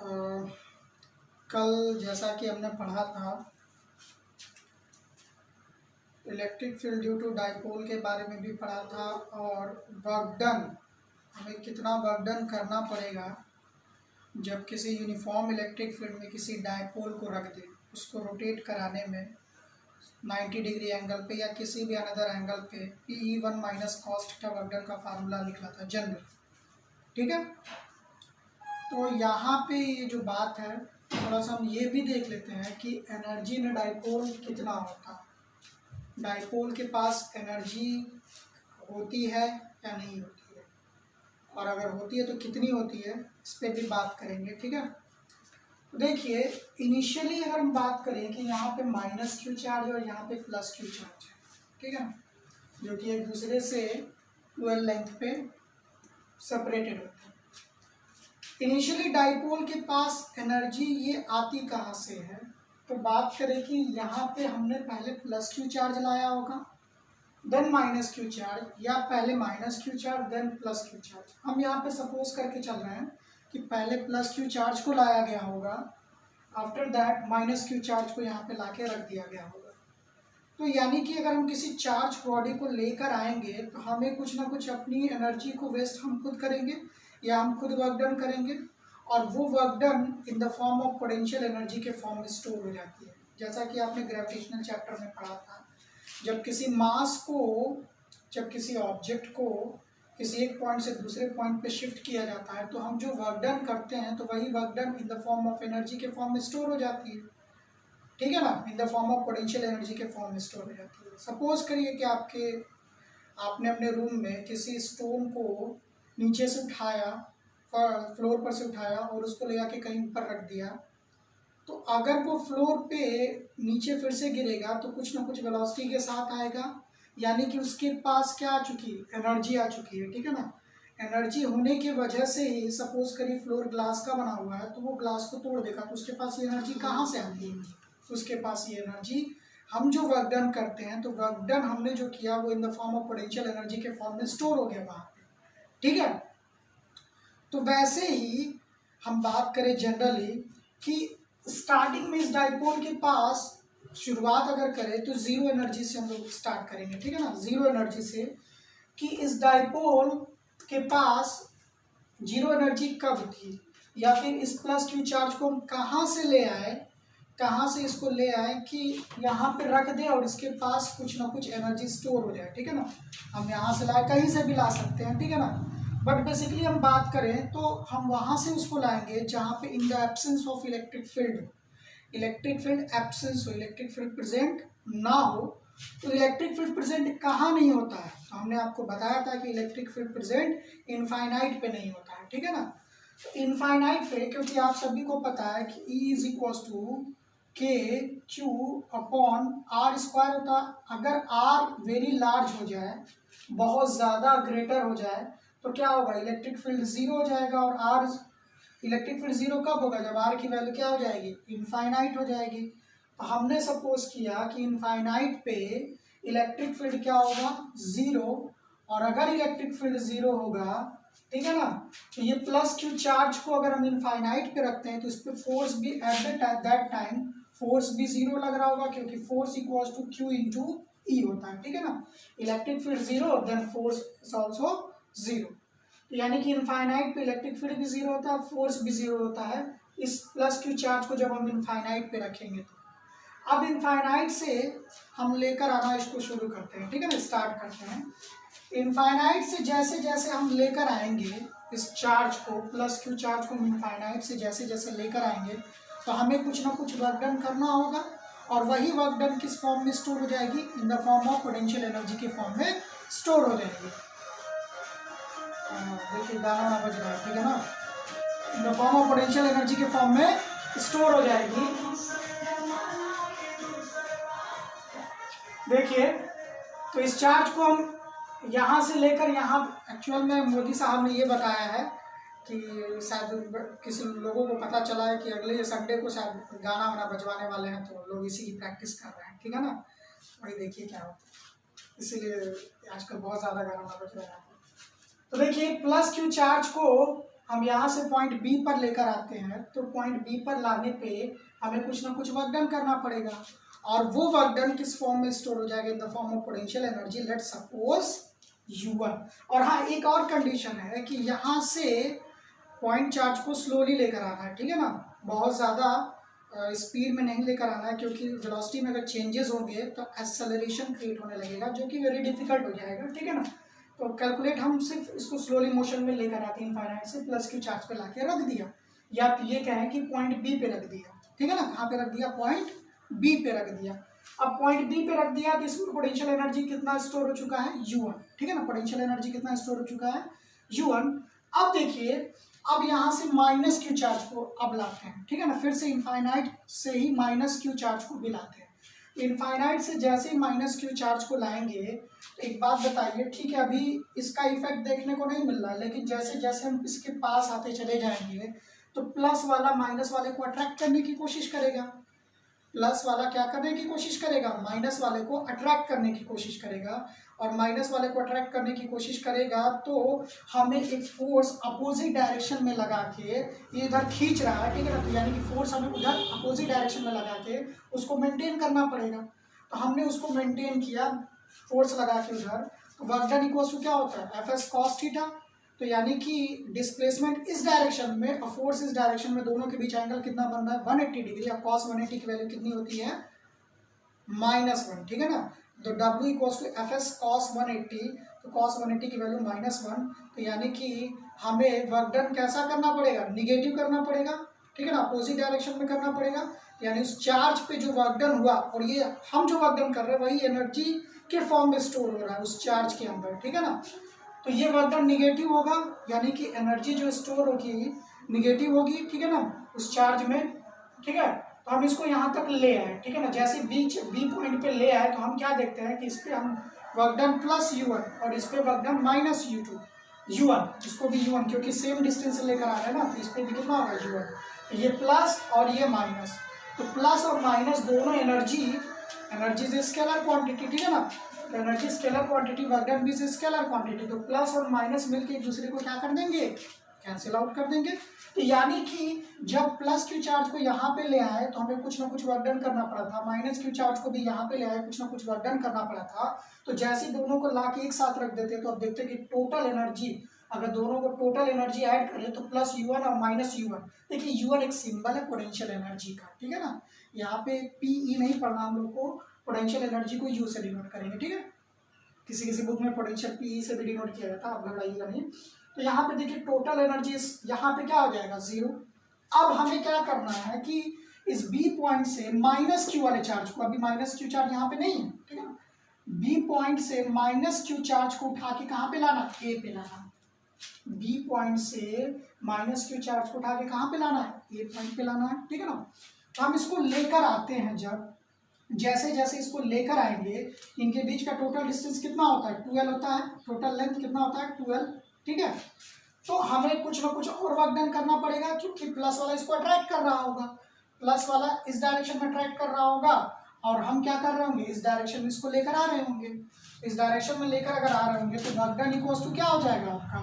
कल जैसा कि हमने पढ़ा था electric field due to dipole के बारे में भी पढ़ा था, और वर्क डन, हमें कितना वर्क डन करना पड़ेगा जब किसी यूनिफॉर्म इलेक्ट्रिक फील्ड में किसी डाइपोल को रख दें, उसको रोटेट कराने में 90 डिग्री एंगल पे या किसी भी अनदर एंगल पे PE1 minus cos theta work done का फार्मूला निकला था जनरल। ठीक है, तो यहाँ पे ये जो बात है थोड़ा सा हम ये भी देख लेते हैं कि एनर्जी इन डाइपोल कितना होता है, डाइपोल के पास एनर्जी होती है या नहीं होती है, और अगर होती है तो कितनी होती है, इस पर भी बात करेंगे। ठीक है, तो देखिए इनिशियली अगर हम बात करें कि यहाँ पे माइनस क्यू चार्ज और यहाँ पे प्लस क्यू चार्ज है, ठीक है, जो कि एक दूसरे से 12 लेंथ पे सेपरेटेड होते हैं। इनिशियली डाइपोल के पास एनर्जी ये आती कहाँ से है, तो बात करें कि यहाँ पे हमने पहले प्लस क्यू चार्ज लाया होगा देन माइनस क्यू चार्ज, या पहले minus Q charge then plus Q charge. हम यहाँ पे सपोज करके चल रहे हैं कि पहले प्लस क्यू चार्ज को लाया गया होगा, after that minus Q charge को यहाँ पे लाके रख दिया गया होगा। तो यानी कि अगर हम किसी चार्ज बॉडी को लेकर आएंगे तो हमें कुछ ना कुछ अपनी एनर्जी को वेस्ट हम खुद करेंगे या हम खुद वर्क डन करेंगे, और वो work done in the form of potential energy के फॉर्म में स्टोर हो जाती है। जैसा कि आपने ग्रेविटेशनल चैप्टर में पढ़ा था, जब किसी मास को, जब किसी ऑब्जेक्ट को किसी एक पॉइंट से दूसरे पॉइंट पे शिफ्ट किया जाता है तो हम जो वर्क डन करते हैं तो वही work done in the form of energy के फॉर्म में स्टोर हो जाती है। ठीक है ना, in the form of potential energy के फॉर्म में स्टोर हो जाती है। सपोज करिए कि आपने अपने रूम में किसी स्टोन को नीचे से उठाया, फ्लोर पर से उठाया और उसको ले जाके कहीं ऊपर रख दिया, तो अगर वो फ्लोर पे नीचे फिर से गिरेगा तो कुछ ना कुछ वेलोसिटी के साथ आएगा, यानी कि उसके पास क्या आ चुकी है, एनर्जी आ चुकी है। ठीक है ना, एनर्जी होने की वजह से ही, सपोज करिए फ्लोर ग्लास का बना हुआ है तो वो ग्लास को तोड़ देगा, तो उसके पास ये एनर्जी कहाँ से आती है, उसके पास ये एनर्जी, हम जो वर्क डन करते हैं तो वर्क डन हमने जो किया वो in the form of potential energy के फॉर्म में स्टोर हो गया वहाँ पे। ठीक है, तो वैसे ही हम बात करें जनरली कि स्टार्टिंग में इस डाइपोल के पास शुरुआत अगर करें तो जीरो एनर्जी से हम लोग स्टार्ट करेंगे। ठीक है ना, जीरो एनर्जी से, कि इस डाइपोल के पास जीरो एनर्जी कब थी, या फिर इस प्लस क्यू चार्ज को हम कहाँ से ले आए, कहाँ से इसको ले आए कि यहाँ पे रख दें और इसके पास कुछ ना कुछ एनर्जी स्टोर हो जाए। ठीक है ना, हम यहाँ से लाए, कहीं से भी ला सकते हैं। ठीक है ना, बट बेसिकली हम बात करें तो हम वहाँ से उसको लाएंगे जहाँ पे in the absence of electric field, electric field absence हो, इलेक्ट्रिक फील्ड प्रेजेंट ना हो। तो इलेक्ट्रिक फील्ड प्रेजेंट कहाँ नहीं होता है, तो हमने आपको बताया था कि इलेक्ट्रिक फील्ड प्रेजेंट इनफाइनाइट पे नहीं होता है। ठीक है ना, तो इनफाइनाइट पे, क्योंकि आप सभी को पता है कि E इज इक्वल टू के क्यू अपॉन आर स्क्वायर होता है। अगर आर वेरी लार्ज हो जाए, बहुत ज़्यादा ग्रेटर हो जाए, तो क्या होगा, इलेक्ट्रिक फील्ड जीरो हो जाएगा, और आर, इलेक्ट्रिक फील्ड जीरो कब होगा, जब आर की वैल्यू क्या हो जाएगी, इनफाइनाइट हो जाएगी। तो हमने सपोज किया कि इनफाइनाइट पे इलेक्ट्रिक फील्ड क्या होगा, जीरो, और अगर इलेक्ट्रिक फील्ड जीरो होगा, ठीक है ना, तो ये प्लस क्यू चार्ज को अगर हम इनफाइनाइट पे रखते हैं तो इस पर फोर्स भी एट दैट टाइम फोर्स भी जीरो लग रहा होगा, क्योंकि force equals to Q into E होता है। ठीक है ना, electric field zero then force is also zero, यानी कि इनफाइनाइट पे इलेक्ट्रिक फील्ड भी जीरो होता है, फोर्स भी जीरो होता है इस प्लस क्यू चार्ज को जब हम इनफाइनाइट पे रखेंगे। तो अब इनफाइनाइट से हम लेकर आना इसको शुरू करते हैं। ठीक है ना, स्टार्ट करते हैं। इनफाइनाइट से जैसे जैसे हम लेकर आएंगे इस चार्ज को, प्लस क्यू चार्ज को इनफाइनाइट से जैसे जैसे लेकर आएंगे तो हमें कुछ ना कुछ वर्क डन करना होगा, और वही वर्क डन किस फॉर्म में स्टोर हो जाएगी, in the form of potential energy के फॉर्म में स्टोर हो जाएगी। देखिए गाना बज रहा है। ठीक है ना, in the form of potential energy के फॉर्म में स्टोर हो जाएगी। देखिए, तो इस चार्ज को हम यहाँ से लेकर यहाँ, एक्चुअल में मोदी साहब ने ये बताया है कि शायद किसी लोगों को पता चला है कि अगले संडे को शायद गाना वाना बजवाने वाले हैं, तो लोग इसी की प्रैक्टिस कर रहे हैं। ठीक है ना, वही देखिए क्या होता है, इसीलिए आजकल बहुत ज़्यादा गाना वाना बज रहा है। तो देखिए प्लस क्यू चार्ज को हम यहाँ से पॉइंट बी पर लेकर आते हैं, तो पॉइंट बी पर लाने पे हमें कुछ ना कुछ वर्क डन करना पड़ेगा, और वो वर्क डन किस फॉर्म में स्टोर हो जाएगा, in the form of potential energy, let's suppose U1। और हाँ, एक और कंडीशन है कि यहाँ से पॉइंट चार्ज को स्लोली लेकर आना है, ठीक है ना, बहुत ज़्यादा स्पीड में नहीं लेकर आना है, क्योंकि वेलोसिटी में अगर चेंजेस होंगे तो एक्सेलरेशन क्रिएट होने लगेगा, जो कि वेरी डिफिकल्ट हो जाएगा, ठीक है ना। तो कैलकुलेट हम सिर्फ इसको स्लोली मोशन में लेकर आते हैं, इनफाइनाइट से प्लस क्यू चार्ज पे लाके रख दिया, या आप ये कहें कि पॉइंट बी पे रख दिया, ठीक है ना। कहाँ पे रख दिया, पॉइंट बी पे रख दिया। अब पॉइंट बी पे रख दिया तो इसमें पोटेंशियल एनर्जी कितना स्टोर हो चुका है, U1, ठीक है ना। पोटेंशियल एनर्जी कितना स्टोर हो चुका है, U1। अब देखिए, अब यहाँ से माइनस क्यू चार्ज को अब लाते हैं, ठीक है ना, फिर से इनफाइनाइट से ही माइनस क्यू चार्ज को भी लाते हैं। इनफाइनाइट से जैसे ही माइनस क्यू चार्ज को लाएंगे, एक बात बताइए, ठीक है, अभी इसका इफेक्ट देखने को नहीं मिल रहा है, लेकिन जैसे जैसे हम इसके पास आते चले जाएंगे तो प्लस वाला माइनस वाले को अट्रैक्ट करने की कोशिश करेगा, प्लस वाला क्या करने की कोशिश करेगा, माइनस वाले को अट्रैक्ट करने की कोशिश करेगा, और माइनस वाले को अट्रैक्ट करने की कोशिश करेगा तो हमें एक फोर्स अपोजिट डायरेक्शन में लगा के, ये इधर खींच रहा है, ठीक है ना, तो यानी कि फोर्स हमें उधर अपोजिट डायरेक्शन में लगा के उसको मेंटेन करना पड़ेगा। तो हमने उसको मेंटेन किया फोर्स लगा के उधर, तो वर्क डन इक्वल्स टू क्या होता है, Fs cos थीटा। तो यानी कि डिस्प्लेसमेंट इस डायरेक्शन में और फोर्स इस डायरेक्शन में, दोनों के बीच एंगल कितना बन रहा है, 180 डिग्री। अब cos 180 की वैल्यू कितनी होती है, -1, ठीक है ना। तो W equals to Fs cos 180, तो cos 180 की वैल्यू -1। तो यानी कि हमें वर्क डन कैसा करना पड़ेगा, निगेटिव करना पड़ेगा, ठीक है ना, अपोजिट डायरेक्शन में करना पड़ेगा। यानी उस चार्ज पे जो वर्क डन हुआ, और ये हम जो वर्क डन कर रहे हैं वही एनर्जी के फॉर्म में स्टोर हो रहा है उस चार्ज के अंदर, ठीक है ना। तो ये वर्क डन निगेटिव होगा, यानी कि एनर्जी जो स्टोर होगी निगेटिव होगी, ठीक है ना, उस चार्ज में, ठीक है। तो हम इसको यहाँ तक ले आए, ठीक है ना, जैसे बी पॉइंट पे ले आए तो हम क्या देखते हैं कि इस पर हम वर्क डन प्लस U1 और इस पर वर्क डन माइनस U1, इसको भी U1 क्योंकि सेम डिस्टेंस से लेकर आ रहे हैं ना, तो इस पर भी कितना होगा U1, ये प्लस और ये माइनस। तो प्लस और माइनस दोनों एनर्जी इज स्केलर क्वांटिटी, ठीक है ना। तो energy scalar quantity, work done भी स्केलर क्वांटिटी, तो प्लस और माइनस मिलके एक दूसरे को क्या कर देंगे, कैंसिल आउट कर देंगे। तो यानी कि जब प्लस क्यू चार्ज को यहाँ पे ले आए तो हमें कुछ ना कुछ वर्क डन करना पड़ा था, माइनस क्यू चार्ज को भी यहाँ पे ले आए, कुछ ना कुछ वर्क डन करना पड़ा था। तो जैसे दोनों को ला के एक साथ रख देते तो अब देखते कि टोटल एनर्जी, अगर दोनों को टोटल एनर्जी ऐड करें तो प्लस U1 और माइनस U1। देखिए U1 एक सिंबल है पोटेंशियल एनर्जी का, ठीक है ना, यहाँ पे PE नहीं पढ़ना, हम लोग को पोटेंशियल एनर्जी को U से डिनोट करेंगे, ठीक है। किसी किसी बुक में पोटेंशियल PE से भी डिनोट किया जाता है, आप घबराइएगा नहीं। तो यहाँ पे देखिए टोटल एनर्जी यहाँ पे क्या हो जाएगा, 0। अब हमें क्या करना है कि इस बी पॉइंट से माइनस क्यू वाले चार्ज को, अभी माइनस क्यू चार्ज यहाँ पे नहीं है, ठीक है ना, बी पॉइंट से माइनस क्यू चार्ज को उठा के कहाँ पे लाना, ए पे लाना। बी पॉइंट से माइनस क्यू चार्ज को उठा के कहाँ पे लाना है, ए पॉइंट पे लाना है, ठीक है ना। तो हम इसको लेकर आते हैं, जब जैसे जैसे इसको लेकर आएंगे, इनके बीच का टोटल डिस्टेंस कितना होता है, 12 होता है, टोटल लेंथ कितना होता है, 12, ठीक है। तो हमें कुछ ना कुछ और वर्क डन करना पड़ेगा, क्योंकि प्लस वाला इसको अट्रैक्ट कर रहा होगा, प्लस वाला इस डायरेक्शन में अट्रैक्ट कर रहा होगा, और हम क्या कर रहे होंगे, इस डायरेक्शन में इसको लेकर आ रहे होंगे। इस डायरेक्शन में लेकर अगर आ रहे होंगे तो वर्क डन इक्वल्स टू क्या हो जाएगा आपका,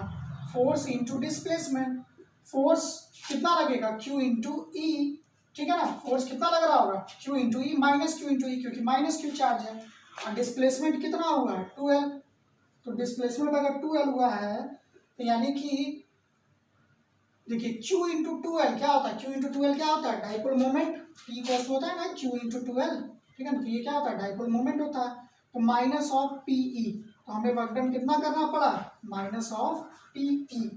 फोर्स इंटू डिस्प्लेसमेंट। फोर्स कितना लगेगा, Q इंटू ई, ठीक है ना, फोर्स कितना लग रहा होगा, Q इंटू ई, माइनस Q इंटू ई, क्योंकि माइनस क्यू चार्ज है, और डिस्प्लेसमेंट कितना हुआ है, 12। तो डिस्प्लेसमेंट अगर 12 हुआ है तो यानी कि देखिए Q इंटू 12 क्या होता है, Q इंटू 12 क्या होता है, डाइपोल मोमेंट, P कॉस होता है ना, Q इंटू 12, ठीक है ना। तो ये क्या होता है, डाइपोल मोमेंट होता है, तो माइनस ऑफ PE, तो हमें वर्क डन कितना करना पड़ा, माइनस ऑफ PE।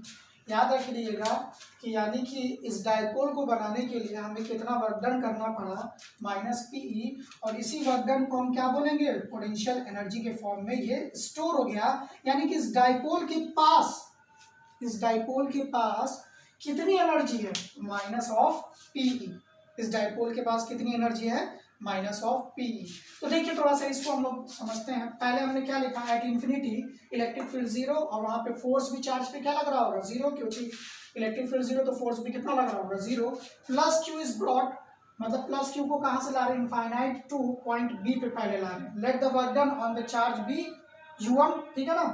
याद रख लीजिएगा कि यानी कि इस डाइपोल को बनाने के लिए हमें कितना वर्क डन करना पड़ा, माइनस PE, और इसी वर्क डन को हम क्या बोलेंगे, पोटेंशियल एनर्जी के फॉर्म में ये स्टोर हो गया। यानी कि इस डाइपोल के पास कितनी एनर्जी है, माइनस ऑफ PE। इस डाइपोल के पास कितनी एनर्जी है, माइनस ऑफ PE। तो देखिए थोड़ा सा इसको हम लोग समझते हैं। पहले हमने क्या लिखा, एट इन्फिनिटी इलेक्ट्रिक फील्ड 0, और वहां पे फोर्स भी चार्ज पे क्या लग रहा होगा, 0, क्योंकि इलेक्ट्रिक फील्ड 0 तो फोर्स भी कितना लग रहा होगा, 0। प्लस Q इज ब्रॉट, मतलब प्लस Q को कहाँ से ला रहे हैं, इनफाइनाइट टू पॉइंट B पे पहले ला रहे हैं। Let the work done on the charge be U1, ठीक है ना।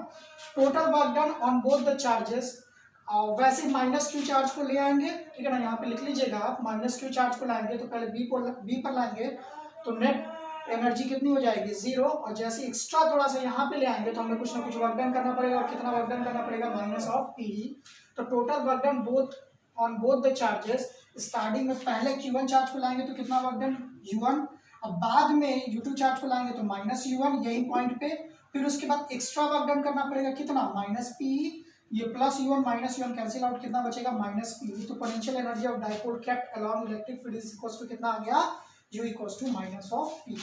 Total work done on both the charges, और वैसे माइनस क्यू चार्ज को ले आएंगे, ठीक है ना, यहाँ पे लिख लीजिएगा आप, माइनस क्यू चार्ज को लाएंगे तो पहले बी पर लाएंगे तो नेट एनर्जी कितनी हो जाएगी, 0। और जैसे एक्स्ट्रा थोड़ा सा यहाँ पे ले आएंगे तो हमें कुछ ना कुछ वर्क डन करना पड़ेगा, और कितना वर्क डन करना पड़ेगा, माइनस ऑफ पी। तो total work done both on both the charges, starting में पहले Q1 चार्ज को लाएंगे तो कितना वर्क डन, U1, अब बाद में U2 चार्ज को लाएंगे तो माइनस U1 यही पॉइंट पे, फिर उसके बाद एक्स्ट्रा वर्क डन करना पड़ेगा कितना, माइनस पी, ये plus U1 minus U1 cancel out, कितना बचेगा, माइनस पी। तो potential energy of dipole kept along electric field is equal to कितना आ गया, U equal to minus of P.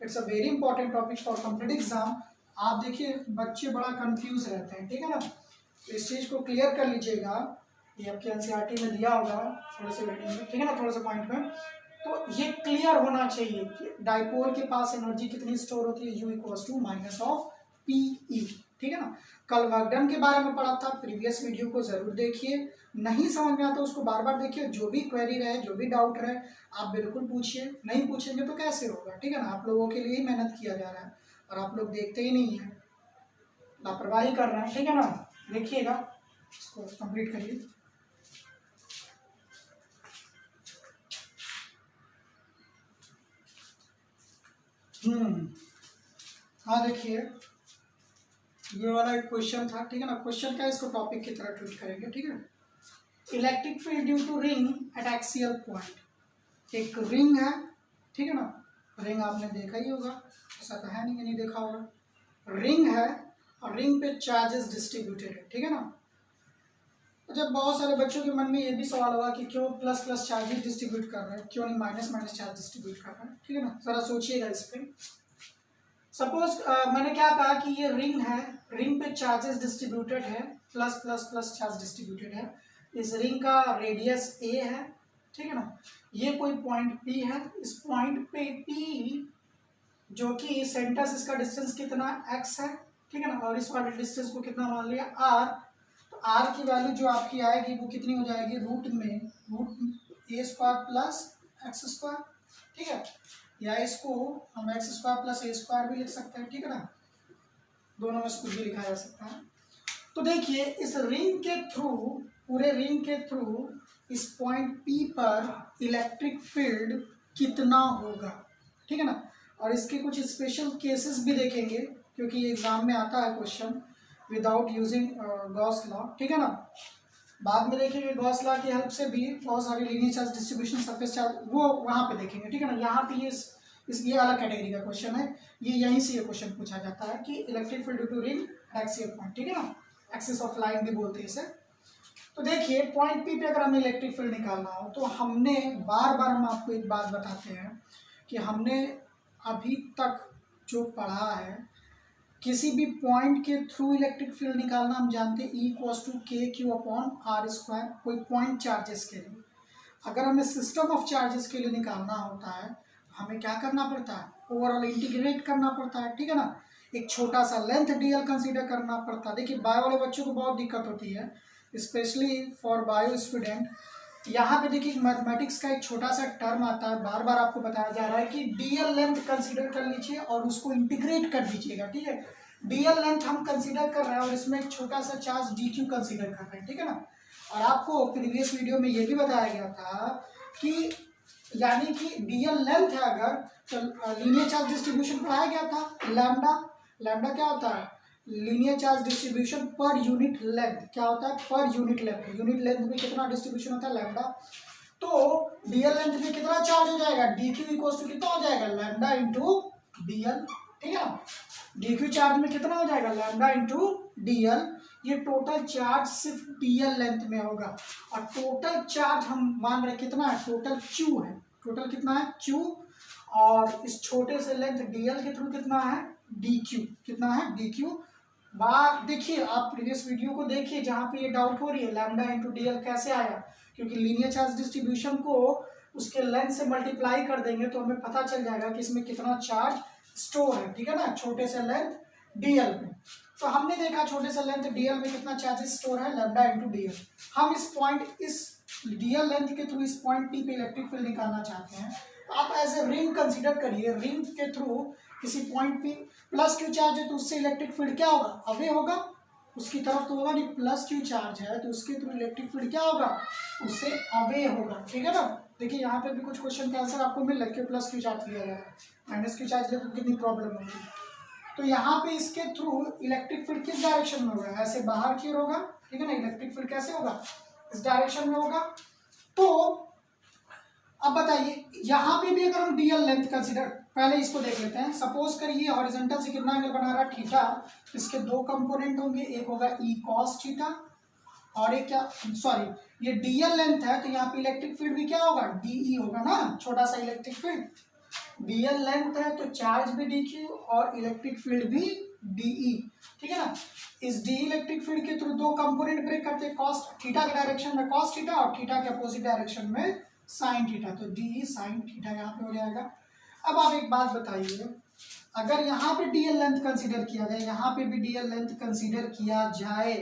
It's a very important topic for complete exam. आप देखिए बच्चे बड़ा कंफ्यूज रहते हैं, ठीक है ना, तो इस चीज को क्लियर कर लीजिएगा, ये आपके एनसीईआरटी में दिया होगा थोड़े से रीडिंग में, ठीक है ना, थोड़े से पॉइंट में, तो ये क्लियर होना चाहिए कि डाइपोल के पास एनर्जी कितनी स्टोर होती है, U equal to minus of PE, ठीक है ना। कल वर्क डन के बारे में पढ़ा था, प्रीवियस वीडियो को जरूर देखिए, नहीं समझ में आता उसको बार बार देखिए, जो भी क्वेरी रहे, जो भी डाउट रहे आप बिल्कुल पूछिए, नहीं पूछेंगे तो कैसे होगा, ठीक है ना, आप लोगों के लिए ही मेहनत किया जा रहा है और आप लोग देखते ही नहीं है, लापरवाही कर रहे हैं, ठीक है ना। देखिएगा, इसको कंप्लीट करिए। हाँ देखिए, ये वाला एक क्वेश्चन था, ठीक है ना, क्वेश्चन का इसको टॉपिक की तरह ट्रीट करेंगे, ठीक है। Electric field due to ring at axial point, एक रिंग है, ठीक है ना, रिंग आपने देखा ही होगा, ऐसा तो है नहीं कि नहीं देखा होगा, रिंग है और रिंग पे चार्जेस डिस्ट्रीब्यूटेड है, ठीक है ना। जब बहुत सारे बच्चों के मन में ये भी सवाल होगा कि क्यों प्लस प्लस चार्जेस डिस्ट्रीब्यूट कर रहे हैं, क्यों नहीं माइनस माइनस चार्ज डिस्ट्रीब्यूट कर रहे हैं, ठीक है ना, जरा सोचिएगा इस पर। सपोज मैंने क्या कहा कि ये रिंग है, रिंग पे चार्जेस डिस्ट्रीब्यूटेड है, plus plus plus charge distributed है, इस रिंग का रेडियस ए है, ठीक है ना, ये कोई पॉइंट पी है, इस पॉइंट पे पी जो कि सेंटर से इसका डिस्टेंस कितना एक्स है, ठीक है ना, और इस वाले डिस्टेंस को कितना मान लिया आर, तो आर की वैल्यू जो आपकी आएगी वो कितनी हो जाएगी, रूट ए स्क्वायर प्लस एक्स स्क्वायर, ठीक है, या इसको हम एक्स स्क्वायर प्लस ए स्क्वायर भी लिख सकते हैं, ठीक है ना, दोनों में कुछ भी लिखा जा सकता है। तो देखिए इस रिंग के थ्रू, पूरे रिंग के थ्रू इस पॉइंट पी पर इलेक्ट्रिक फील्ड कितना होगा, ठीक है ना, और इसके कुछ स्पेशल केसेस भी देखेंगे क्योंकि एग्जाम में आता है question without using Gauss law, ठीक है ना, बाद में देखेंगे गॉस लॉ की हेल्प से भी बहुत सारी linear charge distribution, surface charge, वो वहाँ पे देखेंगे, ठीक है ना। यहाँ पे ये अलग कैटेगरी का क्वेश्चन है, ये यहीं से ये क्वेश्चन पूछा जाता है कि electric field due to ring axial point, ठीक है ना, एक्सिस ऑफ लाइन भी बोलते हैं इसे। तो देखिए पॉइंट पी पे अगर हमें इलेक्ट्रिक फील्ड निकालना हो तो हमने बार बार हम आपको एक बात बताते हैं कि हमने अभी तक जो पढ़ा है, किसी भी पॉइंट के थ्रू इलेक्ट्रिक फील्ड निकालना हम जानते हैं E=KQ/R², कोई पॉइंट चार्जेस के लिए। अगर हमें सिस्टम ऑफ चार्जेस के लिए निकालना होता है हमें क्या करना पड़ता है, ओवरऑल इंटीग्रेट करना पड़ता है, ठीक है ना, एक छोटा सा लेंथ डीएल कंसीडर करना पड़ता है। देखिए बायो वाले बच्चों को बहुत दिक्कत होती है, स्पेशली फॉर बायो स्टूडेंट। यहाँ पे देखिए मैथमेटिक्स का एक छोटा सा टर्म आता है, बार बार आपको बताया जा रहा है कि डीएल लेंथ कंसीडर कर लीजिए और उसको इंटीग्रेट कर दीजिएगा, ठीक है। डीएल लेंथ हम कंसीडर कर रहे हैं और इसमें एक छोटा सा चार्ज डी क्यू कंसीडर कर रहे हैं, ठीक है ना। और आपको प्रीवियस वीडियो में ये भी बताया गया था कि यानी कि डीएल लेंथ है अगर तो लीनियर चार्ज डिस्ट्रीब्यूशन पढ़ाया गया था, लैम्डा, लैम्डा क्या होता है, linear charge distribution per unit length, क्या होता है, per unit length, unit length में कितना डिस्ट्रीब्यूशन होता है, लैम्डा। तो डीएल लेंथ में कितना चार्ज हो जाएगा, डी क्यू इक्वल्स टू कितना हो जाएगा, लैम्डा इंटू डीएल, ठीक है ना। डी क्यू चार्ज में कितना हो जाएगा, लैम्डा इंटू डीएल, ये टोटल चार्ज सिर्फ डीएल लेंथ में होगा। और टोटल चार्ज हम मान रहे कितना है, टोटल क्यू है, टोटल कितना है क्यू, और इस छोटे से लेंथ डीएल के थ्रू कितना है, डी क्यू, कितना है डी क्यू। बात देखिए आप प्रीवियस वीडियो को देखिए जहाँ पे ये डाउट हो रही है लैम्डा इंटू डीएल कैसे आया, क्योंकि लीनियर चार्ज डिस्ट्रीब्यूशन को उसके लेंथ से मल्टीप्लाई कर देंगे तो हमें पता चल जाएगा कि इसमें कितना चार्ज स्टोर है, ठीक है ना, छोटे से लेंथ डीएल में। तो हमने देखा छोटे से लेंथ डीएल में कितना चार्जेस स्टोर है, लैम्डा इंटू डीएल। हम इस पॉइंट, इस डीएल लेंथ के थ्रू इस पॉइंट पी पे इलेक्ट्रिक फील्ड निकालना चाहते हैं। आप एज ए रिंग कंसीडर करिए, रिंग के थ्रू किसी पॉइंट पे प्लस क्यू चार्ज है तो उससे इलेक्ट्रिक फील्ड क्या होगा, अवे होगा, उसकी तरफ तो होगा नहीं, प्लस क्यू चार्ज है तो उसके थ्रू इलेक्ट्रिक फील्ड क्या होगा, उससे अवे होगा। ठीक है ना। देखिए यहाँ पे भी कुछ क्वेश्चन का आंसर आपको मिल रहा है कि प्लस क्यू चार्ज लिया गया है, माइनस क्यू चार्ज लिया तो कितनी प्रॉब्लम होगी। तो यहाँ पे इसके थ्रू इलेक्ट्रिक फील्ड किस डायरेक्शन में होगा, ऐसे बाहर की ओर होगा। ठीक है ना। इलेक्ट्रिक फील्ड कैसे होगा, इस डायरेक्शन में होगा। तो अब बताइए यहाँ पे भी अगर हम डीएल लेंथ कंसीडर, पहले इसको देख लेते हैं। सपोज करिए हॉरिजॉन्टल से कितना एंगल बना रहा है, थीटा। इसके दो कंपोनेंट होंगे, एक होगा ई कॉस थीटा और एक क्या, सॉरी ये डीएल लेंथ है तो यहाँ पे इलेक्ट्रिक फील्ड भी क्या होगा, डीई होगा ना, छोटा सा इलेक्ट्रिक फील्ड। डीएल लेंथ है तो चार्ज भी डीक्यू और इलेक्ट्रिक फील्ड भी डीई। ठीक है ना। इस डी इलेक्ट्रिक फील्ड के थ्रू दो कंपोनेंट ब्रेक करते हैं, कॉस थीटा के डायरेक्शन में कॉस थीटा और थीटा के अपोजिट डायरेक्शन में साइन थीटा, तो डी साइन थीटा यहाँ पे हो जाएगा। अब आप एक बात बताइए, अगर यहाँ पे डीएल लेंथ कंसीडर किया जाए, यहाँ पे भी डीएल लेंथ कंसीडर किया जाए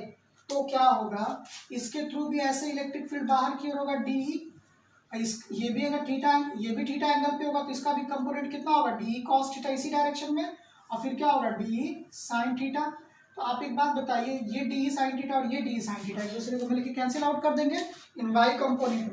तो क्या होगा, इसके थ्रू भी ऐसे इलेक्ट्रिक फील्ड बाहर की ओर होगा डीई। ये भी अगर थीटा, ये भी थीटा एंगल पे होगा तो इसका भी कंपोनेंट कितना होगा, डी कॉस थीटा इसी डायरेक्शन में, और फिर क्या होगा डी साइन थीटा। तो आप एक बात बताइए, ये डी साइन थीटा और ये डी साइन थीटा एक दूसरे को मिलकर कैंसिल आउट कर देंगे। इन वाई कंपोनेंट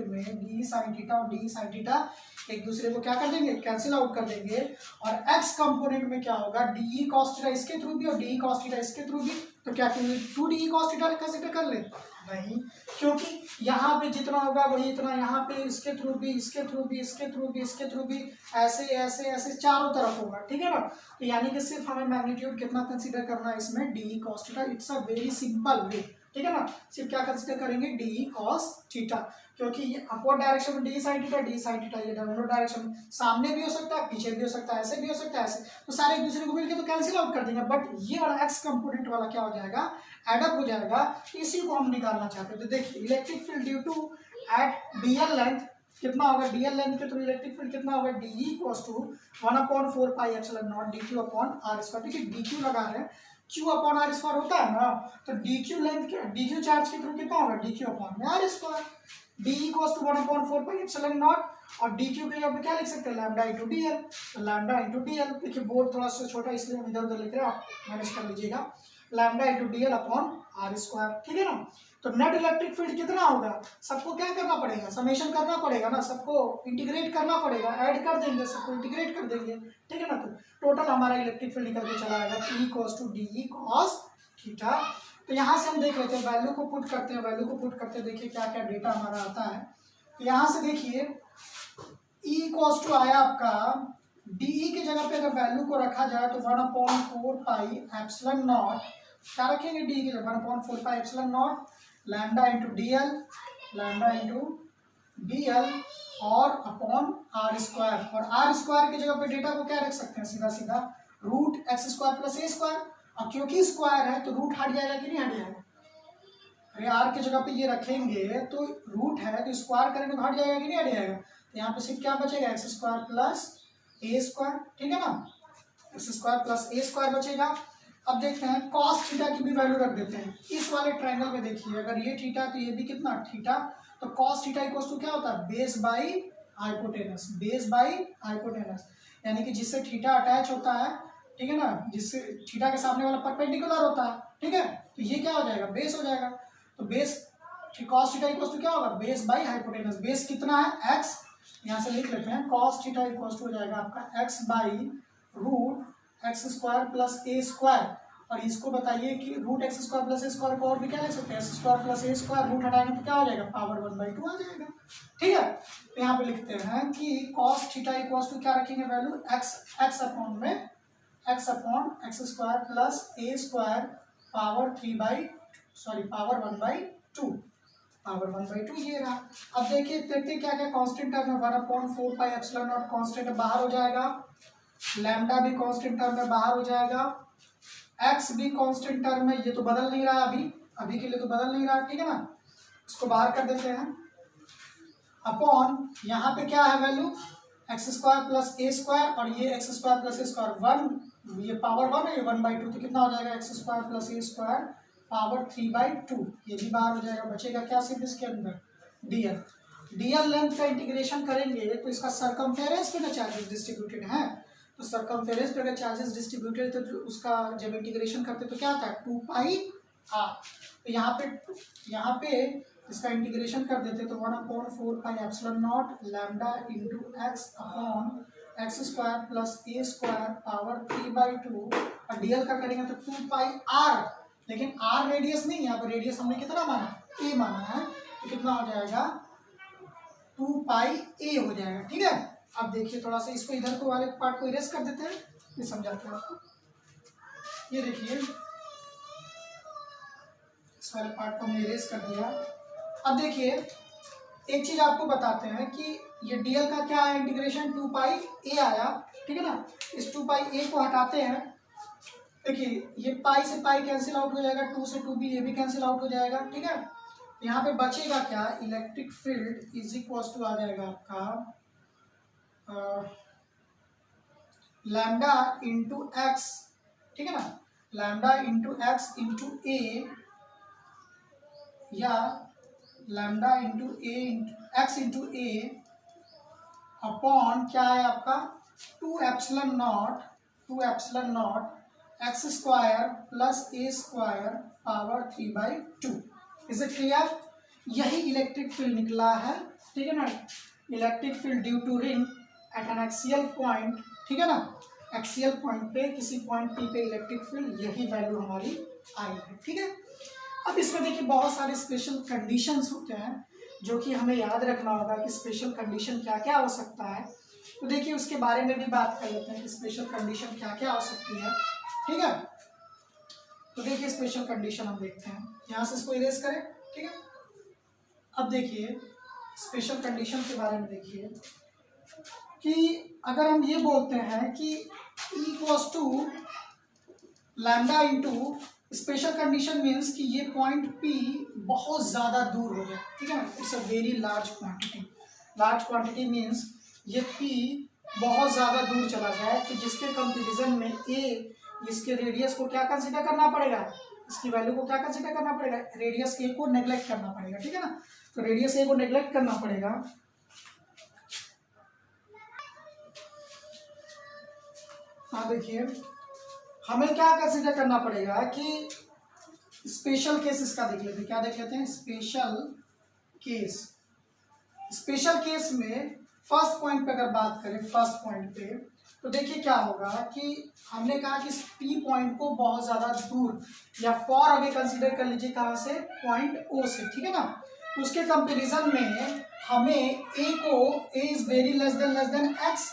में डी साइन थीटा और डी साइन थीटा एक दूसरे को क्या कर देंगे, कैंसिल आउट कर देंगे। और एक्स कंपोनेंट में क्या होगा, डी कॉस थीटा इसके थ्रू भी और डी कॉस थीटा इसके थ्रू भी। तो क्या two d cos theta consider कर ले, नहीं, क्योंकि यहाँ पे जितना होगा वही इतना यहाँ पे इसके थ्रू भी, इसके थ्रू भी, इसके थ्रू भी, इसके थ्रू भी, ऐसे ऐसे ऐसे चारों तरफ होगा। ठीक है ना। तो यानी कि सिर्फ हमें मैग्नीट्यूड कितना कंसीडर करना है इसमें, D cos theta. It's a very simple way. ठीक है ना। सिर्फ क्या कंसीडर करेंगे, डी कॉस थीटा, क्योंकि ये अपवर्ड डायरेक्शन में डी साइन थीटा, ये डाउनवर्ड डायरेक्शन में सामने भी हो सकता है, पीछे भी हो सकता है, ऐसे भी हो सकता है, ऐसे, तो सारे एक दूसरे को मिलकर तो कैंसिल आउट कर देंगे। बट ये वाला एक्स कंपोनेंट वाला क्या हो जाएगा, एडअप हो जाएगा। इसी को हम निकालना चाहते हैं। तो देखिए electric field due to at dl length कितना होगा, डीएल लेंथ के थ्रू इलेक्ट्रिक फील्ड कितना होगा, d equals to 1/4 pi epsilon naught d q upon r square. ठीक है, डी क्यू लगा रहे हैं, क्यू अपॉन आर स्क्वायर होता है ना, तो डी क्यू लेंथ के डी क्यू चार्ज के थ्रू कितना होगा, डी क्यू अपॉन में r square. D equals to 1/4 pi epsilon naught, और डी क्यू के यहाँ पे क्या लिख सकते हैं, लैम्डा इंटू डी एल। तो लैम्डा इंटू डी एल, देखिए बोर्ड थोड़ा सा छोटा इसलिए हम इधर उधर लिख रहे हैं, आप मैनेज कर लीजिएगा। Lambda into d l upon r square. ठीक है ना। तो नेट इलेक्ट्रिक फील्ड कितना होगा, सबको क्या करना पड़ेगा, समेशन करना पड़ेगा ना, सबको इंटीग्रेट करना पड़ेगा, ऐड कर देंगे, सबको इंटीग्रेट कर देंगे। ठीक है ना। तो टोटल हमारा इलेक्ट्रिक फील्ड निकल के चला आएगा E cos two d cos theta. तो यहाँ से हम देख लेते हैं, वैल्यू को पुट करते हैं, देखिए क्या क्या डेटा हमारा आता है। तो यहाँ से देखिए E cos टू आया आपका, डी की जगह पे अगर वैल्यू को रखा जाए तो 1/4 पाई एप्सिलॉन नॉट, क्या रखेंगे डी की जगह 1/4 pi epsilon not lambda into d L और अपॉन आर स्क्वायर। और आर स्क्वायर की जगह पे डेटा को क्या रख सकते हैं, सीधा सीधा रूट एक्स स्क्वायर प्लस ए स्क्वायर। और क्योंकि स्क्वायर है तो रूट हट जाएगा कि नहीं हट जाएगा, अरे आर की जगह पे ये रखेंगे तो रूट है तो स्क्वायर करेंगे तो हट जाएगा कि नहीं हट जाएगा। तो यहाँ पे सिर्फ क्या बचेगा, एक्स स्क्वायर प्लस ए स्क्वायर। ठीक है ना, एक्स स्क्वायर प्लस ए स्क्वायर बचेगा। अब देखते हैं cos थीटा की भी वैल्यू रख देते हैं। इस वाले ट्रायंगल में देखिए, अगर ये थीटा तो ये भी कितना थीटा, तो cos थीटा इक्वल्स टू क्या होता है, बेस बाई हाइपोटेनस, यानी कि जिससे थीटा अटैच होता है, ठीक है ना, जिससे थीटा के सामने वाला परपेंडिकुलर होता है। ठीक है, तो ये क्या हो जाएगा, बेस हो जाएगा। तो base cos theta equals to क्या होगा, बेस बाई हाइपोटेनस। बेस कितना है, x, यहाँ से लिख लेते हैं cos थीटा इक्वल्स टू हो जाएगा आपका x by root x square plus A square. और इसको बताइए कि रूट एक्स स्क्वायर प्लस ए स्क्वायर को और भी क्या लिख सकते हैं, एक्स स्क्वायर प्लस ए स्क्वायर, रूट हटाएंगे तो क्या हो जाएगा, पावर 1/2 आ जाएगा। ठीक है, तो यहाँ पे लिखते हैं कि cos थीटा इक्वल्स टू क्या रखेंगे वैल्यू, एक्स अपॉन में X upon X square plus ए स्क्वायर पावर 1/2 ये रहा। अब देखिए देखते क्या क्या कांस्टेंट टर्म है, 1/4 पाई एप्सिलॉन नॉट कांस्टेंट बाहर हो जाएगा, लैम्डा भी कांस्टेंट टर्म में बाहर हो जाएगा, एक्स भी कांस्टेंट टर्म में, ये तो बदल नहीं रहा अभी के लिए तो बदल नहीं रहा। ठीक है ना, इसको बाहर कर देते हैं, अपॉन यहाँ पे क्या है वैल्यू, एक्स स्क्वायर प्लस ए स्क्वायर, और ये एक्स स्क्वायर प्लस ए स्क्वायर 1, ये पावर 1 है, ये 1/2, तो कितना हो जाएगा, एक्स स्क्वायर प्लस ए स्क्वायर पावर 3/2, ये भी बाहर हो जाएगा। बचेगा क्या सिर्फ इसके अंदर, डीएल लेंथ का इंटीग्रेशन करेंगे तो इसका सरकमफेरेंस पे ना चार्जेस डिस्ट्रीब्यूटेड है, तो सर्कमफेरेंस पे अगर चार्जेस डिस्ट्रीब्यूटेड तो उसका जब इंटीग्रेशन करते तो क्या आता है 2 पाई आर। तो यहाँ पे इसका इंटीग्रेशन कर देते तो 1/4 pi epsilon not lambda into x upon X square plus A square power 3/2 और डीएल का करेंगे तो 2 पाई आर, लेकिन आर रेडियस नहीं है, यहाँ पर रेडियस हमने कितना माना ए माना है, तो कितना हो जाएगा 2 पाई ए हो जाएगा। ठीक है, अब देखिए थोड़ा सा इसको इधर को वाले पार्ट को इरेज कर देते हैं, ये समझाते हैं आपको। ये देखिए इस वाले पार्ट को हमने इरेज कर दिया। अब देखिए एक चीज आपको बताते हैं कि ये डीएल का क्या है इंटीग्रेशन 2 पाई ए आया, ठीक है ना। इस 2 पाई ए को हटाते हैं, देखिए ये पाई से पाई कैंसिल आउट हो जाएगा, 2 से 2 भी ये भी कैंसिल आउट हो जाएगा। ठीक है, यहाँ पे बचेगा क्या, electric field is equal to आ जाएगा आपका लैम्डा इंटू एक्स, ठीक है ना, lambda into X into A या lambda into A X into A upon क्या है आपका 2 epsilon not X square plus A square power 3/2। Is it clear? यही इलेक्ट्रिक फील्ड निकला है, ठीक है ना, electric field due to ring at an axial point, ठीक है ना, एक्सियल पॉइंट पे किसी पॉइंट पी पे इलेक्ट्रिक फील्ड, यही वैल्यू हमारी आई है। ठीक है, अब इसमें देखिए बहुत सारे स्पेशल कंडीशंस होते हैं जो कि हमें याद रखना होगा कि स्पेशल कंडीशन क्या क्या हो सकता है। तो देखिए उसके बारे में भी बात कर लेते हैं कि स्पेशल कंडीशन क्या क्या हो सकती है। ठीक है, तो देखिए स्पेशल कंडीशन हम देखते हैं, यहाँ से इसको इरेज करें। ठीक है, अब देखिए स्पेशल कंडीशन के बारे में देखिए कि अगर हम ये बोलते हैं कि E equals to lambda into special condition means कि ये पॉइंट P बहुत ज़्यादा दूर हो गया, ठीक है ना, it's a very large quantity means ये P बहुत ज़्यादा दूर चला गया है, तो जिसके कंपेरिजन में A इसके रेडियस को क्या कंसिडर करना पड़ेगा, इसकी वैल्यू को क्या कंसिडर करना पड़ेगा, रेडियस A को नेग्लेक्ट करना पड़ेगा। ठीक है ना, तो रेडियस A को नेग्लेक्ट करना पड़ेगा। हाँ देखिए हमें क्या कंसिडर करना पड़ेगा कि स्पेशल केस इसका देख लेते हैं, क्या देख लेते हैं स्पेशल केस में फर्स्ट पॉइंट पे अगर बात करें, फर्स्ट पॉइंट पे तो देखिए क्या होगा कि हमने कहा कि P पॉइंट को बहुत ज़्यादा दूर या फॉर अवे कंसीडर कर लीजिए, कहाँ से, पॉइंट O से, ठीक है ना। उसके कंपैरिजन में हमें A is very less than x,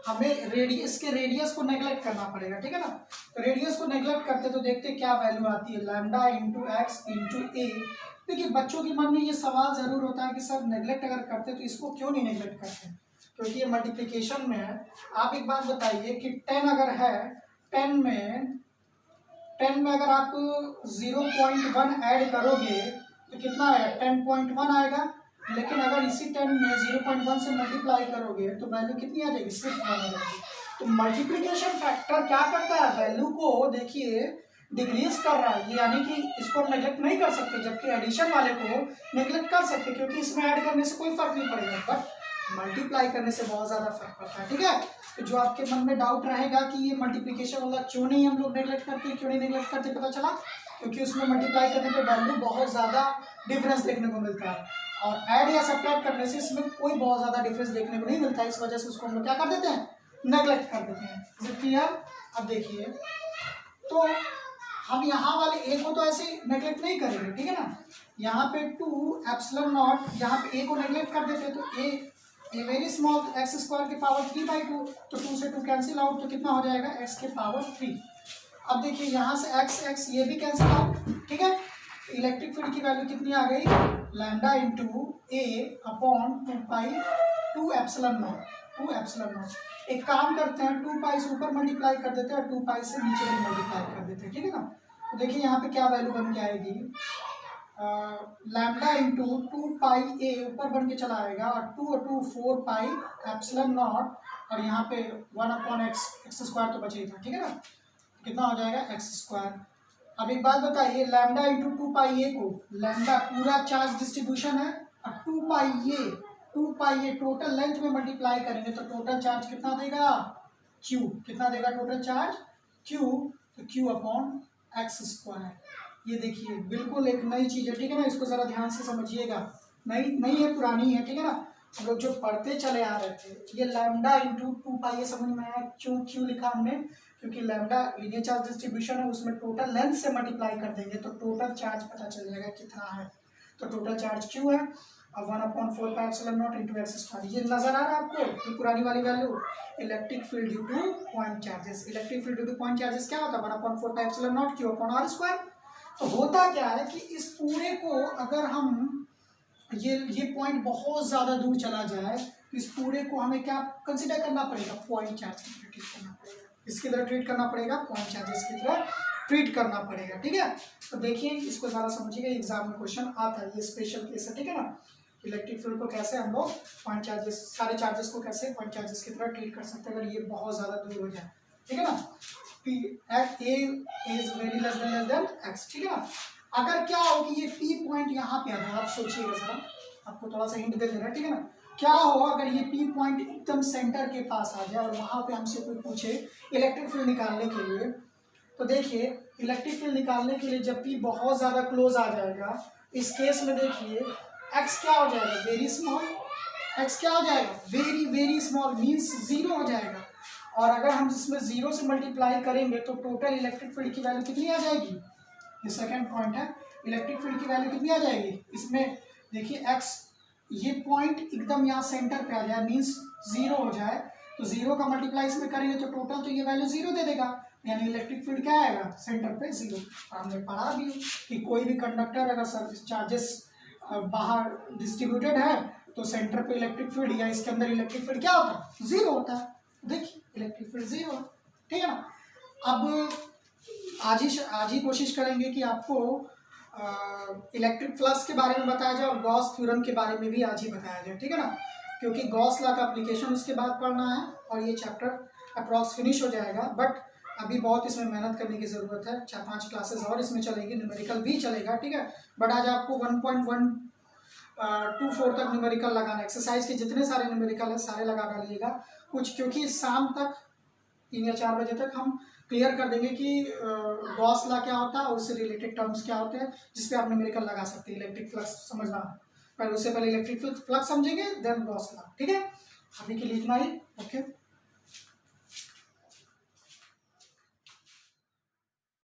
हमें रेडियस के रेडियस को नेग्लेक्ट करना पड़ेगा। ठीक है ना, तो रेडियस को नेग्लेक्ट करते तो देखते क्या वैल्यू आती है, लैम्डा इंटू एक्स इंटू ए। देखिए बच्चों के मन में ये सवाल ज़रूर होता है कि सर नेग्लेक्ट अगर करते तो इसको क्यों नहीं नेग्लेक्ट करते, क्योंकि ये मल्टीप्लिकेशन में है। आप एक बात बताइए कि 10 अगर है, 10 में अगर आप 0.1 ऐड करोगे तो कितना आएगा, 10.1 आएगा, लेकिन अगर इसी 10 में 0.1 से मल्टीप्लाई करोगे तो वैल्यू कितनी आ जाएगी, सिर्फ 1 आ जाएगी। तो मल्टीप्लिकेशन फैक्टर क्या करता है, वैल्यू को देखिए डिक्रीज कर रहा है, यानी कि इसको हम नेग्लेक्ट नहीं कर सकते, जबकि एडिशन वाले को नेग्लेक्ट कर सकते क्योंकि इसमें ऐड करने से कोई फर्क नहीं पड़ेगा, बट मल्टीप्लाई करने से बहुत ज़्यादा फर्क पड़ता है। ठीक है, तो जो आपके मन में डाउट रहेगा कि ये मल्टीप्लिकेशन वाला क्यों नहीं हम लोग नेग्लेक्ट करते, पता चला क्योंकि उसमें मल्टीप्लाई करने पे वैल्यू बहुत ज़्यादा डिफरेंस देखने को मिलता है, और ऐड या सब्ट्रैक्ट करने से इसमें कोई बहुत ज़्यादा डिफरेंस देखने को नहीं मिलता है, इस वजह से उसको हम लोग क्या कर देते हैं, नेग्लेक्ट कर देते हैं। क्लियर? अब देखिए तो हम यहाँ वाले ए को तो ऐसे नेग्लेक्ट नहीं करेंगे, ठीक है ना, यहाँ पे 2 एप्सिलॉन नॉट, यहाँ पे ए को नेग्लेक्ट कर देते तो a very small x square की पावर 3/2, तो 2 से 2 कैंसिल आउट, तो कितना हो जाएगा एक्स के पावर 3। अब देखिए यहाँ से एक्स ये भी कैंसिल आउट, ठीक है, इलेक्ट्रिक फील्ड की वैल्यू कितनी आ गई, lambda into A upon 2 epsilon not. एक काम करते हैं, 2 पाई से ऊपर मल्टीप्लाई कर देते हैं और 2 पाई से नीचे भी मल्टीप्लाई कर देते हैं, ठीक है ना। तो देखिए यहाँ पे क्या वैल्यू बन के आएगी, लैम्डा इंटू 2 पाई ए ऊपर बन के चला आएगा और 2 4 पाई एप्सिलॉन नॉट, और यहाँ पे 1/x स्क्वायर तो बचे ही था, ठीक है ना, कितना हो जाएगा एक्स स्क्वायर। अब एक बात बताइए, लैम्डा इंटू 2 पाई ए को, लैम्डा पूरा चार्ज डिस्ट्रीब्यूशन है, और 2 पाई ए टोटल लेंथ में मल्टीप्लाई करेंगे तो टोटल चार्ज कितना देगा, क्यू, कितना देगा टोटल चार्ज क्यू, तो क्यू अपॉन एक्स स्क्वायर। ये देखिए बिल्कुल एक नई चीज़ है, ठीक है ना, इसको ज़रा ध्यान से समझिएगा। नई नहीं है, पुरानी है, ठीक है ना, हम लोग जो पढ़ते चले आ रहे थे। ये लैम्डा इंटू 2 पाई, ये समझ में आया क्यों क्यू लिखा हमने, क्योंकि लैम्डा लीनियर चार्ज डिस्ट्रीब्यूशन है, उसमें टोटल लेंथ से मल्टीप्लाई कर देंगे तो टोटल चार्ज पता चल जाएगा कितना है। तो टोटल चार्ज क्यू है, अब 1/4πε0 इंटू एक्स स्क्वायर। ये नजर आ रहा है आपको, ये पुरानी वाली value, electric field due two point charges. Electric field due two point charges क्या होता है, 1/4πε0 क्यू अपॉन आर स्क्वायर। तो होता क्या है कि इस पूरे को अगर हम ये पॉइंट बहुत ज़्यादा दूर चला जाए तो इस पूरे को हमें क्या कंसिडर करना पड़ेगा, पॉइंट चार्ज की तरह ट्रीट करना पड़ेगा, इसकी तरह ट्रीट करना पड़ेगा, पॉइंट चार्जेस की तरह ट्रीट करना पड़ेगा, ठीक है। तो देखिए इसको ज़्यादा समझिएगा, एग्जाम में क्वेश्चन आता है, ये स्पेशल केस है, ठीक है ना। इलेक्ट्रिक फील्ड को कैसे हम लोग पॉइंट चार्जेस, सारे चार्जेस को कैसे पॉइंट चार्जेस की तरह ट्रीट कर सकते हैं अगर ये बहुत ज़्यादा दूर हो जाए, ठीक है ना। P at A is very less than X, ठीक है ना। अगर क्या हो कि ये P पॉइंट यहाँ पे आ रहा है, आप सोचिएगा जरा, आपको थोड़ा सा हिंट दे दे रहा है, ठीक है ना। क्या हो अगर ये P पॉइंट एकदम सेंटर के पास आ जाए और वहाँ पे हमसे कोई पूछे इलेक्ट्रिक फील्ड निकालने के लिए, तो देखिए इलेक्ट्रिक फील्ड निकालने के लिए जब P बहुत ज़्यादा क्लोज आ जाएगा, इस केस में देखिए X क्या हो जाएगा, वेरी स्मॉल, X क्या हो जाएगा, very very small, means zero हो जाएगा। और अगर हम इसमें जीरो से मल्टीप्लाई करेंगे तो टोटल इलेक्ट्रिक फील्ड की वैल्यू कितनी आ जाएगी, ये सेकंड पॉइंट है, इलेक्ट्रिक फील्ड की वैल्यू कितनी आ जाएगी इसमें, देखिए एक्स, ये पॉइंट एकदम यहाँ सेंटर पे आ जाए, मीन्स जीरो हो जाए, तो जीरो का मल्टीप्लाई इसमें करेंगे तो टोटल तो ये वैल्यू जीरो दे देगा, यानी इलेक्ट्रिक फील्ड क्या आएगा, सेंटर पे जीरो। हमने पढ़ा भी कि कोई भी कंडक्टर अगर सर्विस चार्जेस बाहर डिस्ट्रीब्यूटेड है तो सेंटर पे इलेक्ट्रिक फील्ड या इसके अंदर इलेक्ट्रिक फील्ड क्या होता है, जीरो होता है। देखिए इलेक्ट्रिक फील्ड जीरो, ठीक है ना। अब आज ही कोशिश करेंगे कि आपको इलेक्ट्रिक फ्लक्स के बारे में बताया जाए और गॉस थ्योरम के बारे में भी आज ही बताया जाए, ठीक है ना, क्योंकि गॉस लॉ का एप्लीकेशन उसके बाद पढ़ना है और ये चैप्टर अप्रॉक्स फिनिश हो जाएगा। बट अभी बहुत इसमें मेहनत करने की ज़रूरत है, 4-5 क्लासेस और इसमें चलेगी, न्यूमेरिकल भी चलेगा, ठीक है। बट आज आपको 1.124 तक न्यूमेरिकल लगाना, एक्सरसाइज के जितने सारे न्यूमेरिकल है सारे लगा डालिएगा कुछ, क्योंकि शाम तक 3 या 4 बजे तक हम क्लियर कर देंगे कि गॉस लॉ क्या होता है और उससे रिलेटेड टर्म्स क्या होते हैं जिसपे आप न्यूमेरिकल लगा सकते हैं। इलेक्ट्रिक फ्लक्स समझना है, पर उससे पहले इलेक्ट्रिक फ्लक्स समझेंगे देन गॉस लॉ, ठीक है। अभी के लिए इतना ही, ओके।